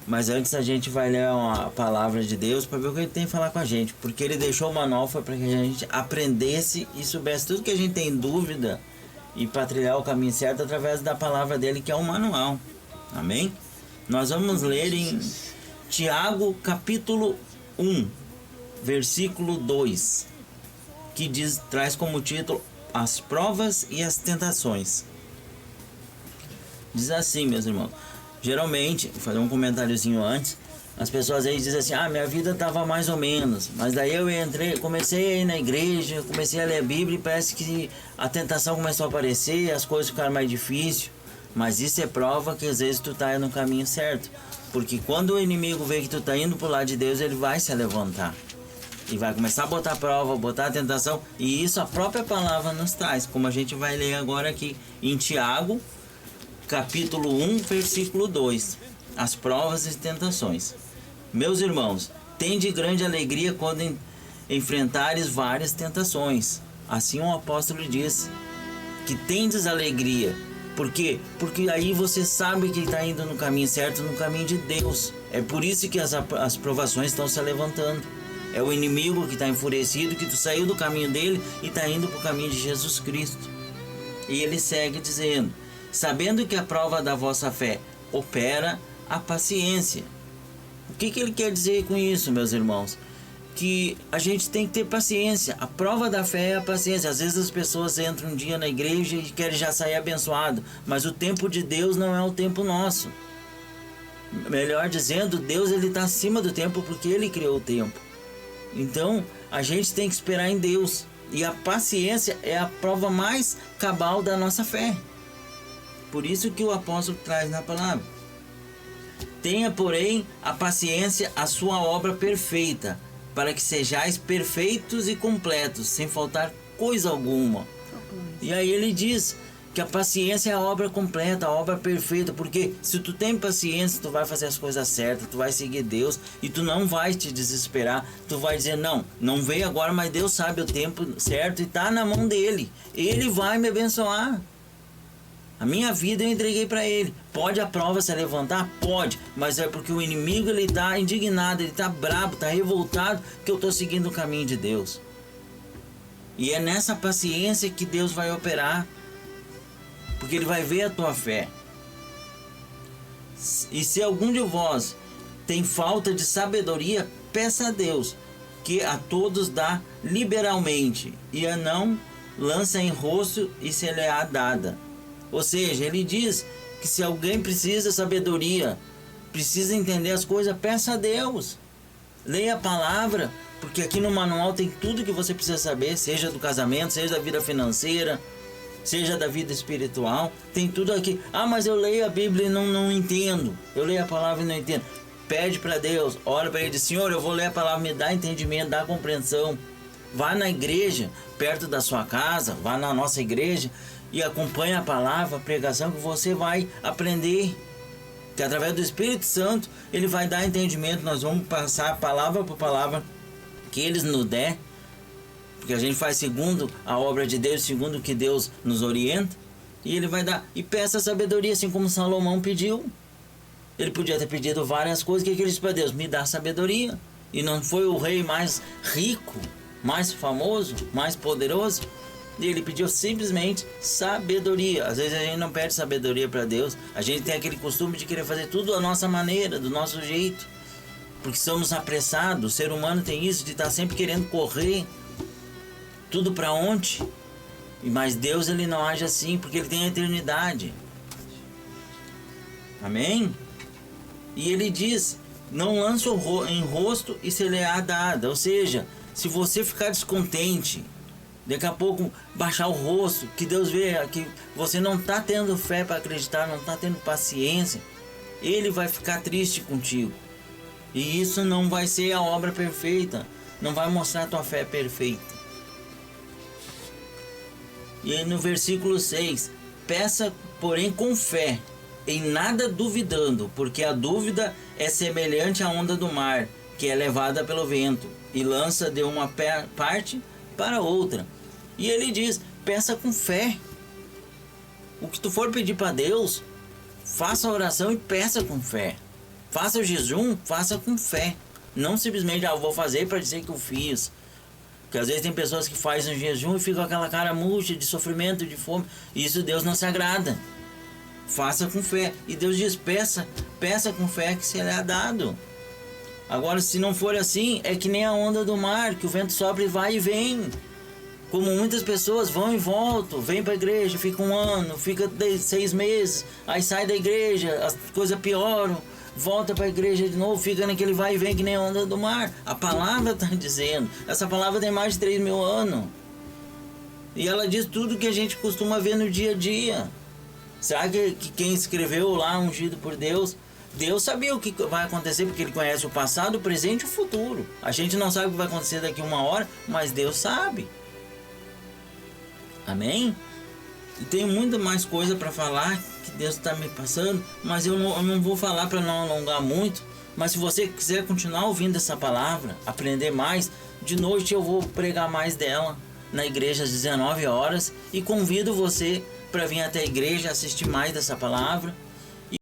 Mas antes a gente vai ler a palavra de Deus para ver o que ele tem a falar com a gente. Porque ele deixou o manual foi para que a gente aprendesse e soubesse tudo que a gente tem dúvida e para trilhar o caminho certo através da palavra dele, que é o manual. Amém? Nós vamos ler em Tiago capítulo 1, versículo 2, que traz como título as provas e as tentações. Diz assim, meus irmãos. Geralmente, vou fazer um comentáriozinho antes, as pessoas aí dizem assim, minha vida estava mais ou menos, mas daí eu comecei a ir na igreja, comecei a ler a Bíblia e parece que a tentação começou a aparecer, as coisas ficaram mais difíceis. Mas isso é prova que às vezes tu está no caminho certo, porque quando o inimigo vê que tu está indo para o lado de Deus, ele vai se levantar e vai começar a botar prova, botar a tentação, e isso a própria palavra nos traz, como a gente vai ler agora aqui em Tiago capítulo 1, versículo 2, as provas e tentações. Meus irmãos, tende grande alegria quando enfrentares várias tentações. Assim o apóstolo diz, que tendes alegria. Por quê? Porque aí você sabe que está indo no caminho certo, no caminho de Deus. É por isso que as provações estão se levantando. É o inimigo que está enfurecido, que tu saiu do caminho dele e está indo para o caminho de Jesus Cristo. E ele segue dizendo, sabendo que a prova da vossa fé opera a paciência. O que ele quer dizer com isso, meus irmãos? Que a gente tem que ter paciência. A prova da fé é a paciência. Às vezes as pessoas entram um dia na igreja e querem já sair abençoado, mas o tempo de Deus não é o tempo nosso. Melhor dizendo, Deus ele está acima do tempo porque ele criou o tempo. Então a gente tem que esperar em Deus. E a paciência é a prova mais cabal da nossa fé. Por isso que o apóstolo traz na palavra. Tenha, porém, a paciência a sua obra perfeita, para que sejais perfeitos e completos, sem faltar coisa alguma. E aí ele diz que a paciência é a obra completa, a obra perfeita, porque se tu tem paciência, tu vai fazer as coisas certas, tu vai seguir Deus e tu não vai te desesperar, tu vai dizer, não veio agora, mas Deus sabe o tempo certo e está na mão dele, ele vai me abençoar. A minha vida eu entreguei para ele. Pode a prova se levantar? Pode. Mas é porque o inimigo ele está indignado, ele está bravo, está revoltado que eu estou seguindo o caminho de Deus. E é nessa paciência que Deus vai operar. Porque ele vai ver a tua fé. E se algum de vós tem falta de sabedoria, peça a Deus, que a todos dá liberalmente, e a não lança em rosto e se lhe é dada. Ou seja, ele diz que se alguém precisa de sabedoria, precisa entender as coisas, peça a Deus. Leia a palavra, porque aqui no manual tem tudo que você precisa saber, seja do casamento, seja da vida financeira, seja da vida espiritual, tem tudo aqui. Mas eu leio a Bíblia e não entendo. Eu leio a palavra e não entendo. Pede para Deus, ora para ele, diz, Senhor, eu vou ler a palavra, me dá entendimento, dá compreensão. Vá na igreja, perto da sua casa, vá na nossa igreja, e acompanhe a palavra, a pregação, que você vai aprender. Que através do Espírito Santo, ele vai dar entendimento. Nós vamos passar palavra por palavra que eles nos der. Porque a gente faz segundo a obra de Deus, segundo o que Deus nos orienta. E ele vai dar. E peça sabedoria, assim como Salomão pediu. Ele podia ter pedido várias coisas. O que ele disse para Deus? Me dá sabedoria. E não foi o rei mais rico, mais famoso, mais poderoso. E ele pediu simplesmente sabedoria. Às vezes a gente não pede sabedoria para Deus. A gente tem aquele costume de querer fazer tudo da nossa maneira, do nosso jeito. Porque somos apressados. O ser humano tem isso de estar sempre querendo correr. Tudo para ontem. Mas Deus ele não age assim, porque ele tem a eternidade. Amém? E ele diz, não lança em rosto e se lhe é dada. Ou seja, se você ficar descontente, daqui a pouco baixar o rosto, que Deus vê que você não está tendo fé para acreditar, não está tendo paciência, ele vai ficar triste contigo. E isso não vai ser a obra perfeita, não vai mostrar a tua fé perfeita. E aí no versículo 6, peça porém com fé, em nada duvidando, porque a dúvida é semelhante à onda do mar, que é levada pelo vento e lança de uma parte para outra. E ele diz, peça com fé. O que tu for pedir para Deus, faça a oração e peça com fé. Faça o jejum, faça com fé. Não simplesmente, eu vou fazer para dizer que eu fiz. Porque às vezes tem pessoas que fazem um jejum e ficam com aquela cara murcha de sofrimento, de fome. Isso Deus não se agrada. Faça com fé. E Deus diz, peça com fé que será dado. Agora, se não for assim, é que nem a onda do mar, que o vento sopra e vai e vem. Como muitas pessoas vão e voltam, vem para a igreja, fica um ano, fica 6 meses, aí sai da igreja, as coisas pioram, volta para a igreja de novo, fica naquele vai e vem que nem a onda do mar. A palavra está dizendo, essa palavra tem mais de 3.000 anos. E ela diz tudo que a gente costuma ver no dia a dia. Será que quem escreveu lá, ungido por Deus, Deus sabia o que vai acontecer, porque Ele conhece o passado, o presente e o futuro. A gente não sabe o que vai acontecer daqui a 1 hora, mas Deus sabe. Amém? E tem muita mais coisa para falar que Deus está me passando, mas eu não vou falar para não alongar muito. Mas se você quiser continuar ouvindo essa palavra, aprender mais, de noite eu vou pregar mais dela na igreja às 19 horas e convido você para vir até a igreja assistir mais dessa palavra